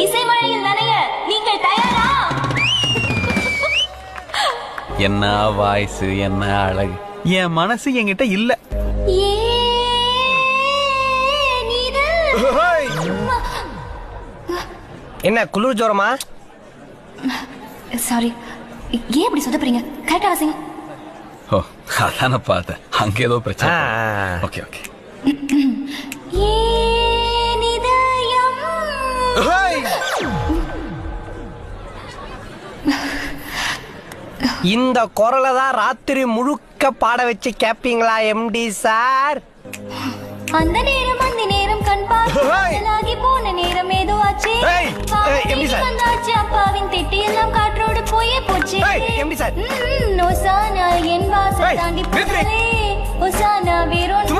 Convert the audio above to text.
இசைமழையில் நனைய நீங்கள் தயாரா? என்ன வாய்ஸ், என்ன அழகு. என் மனசு என்கிட்ட இல்ல. என்ன குளிர் ஜோரமா? சாரி, ஏன் இப்படி சொதப்புறீங்க? கரெக்டா வாசிங்க. ஓ, அதான பார்த்தேன். அங்க ஏதோ பிரச்சனை. Okay okay. இந்த குரலை தான் ராத்திரி முழுக்க பாட வச்சு கேப்பீங்களா எம்டி சார்? அந்த நேரம் கண் பார்த்து போன நேரம் ஏதோ ஆச்சு. வந்தாச்சு அப்பாவின் திட்டி எல்லாம் காற்றோடு போயே போச்சு. ஒசானா என் வாசல் தாண்டி போனாலே. ஒசானா வேறொன்று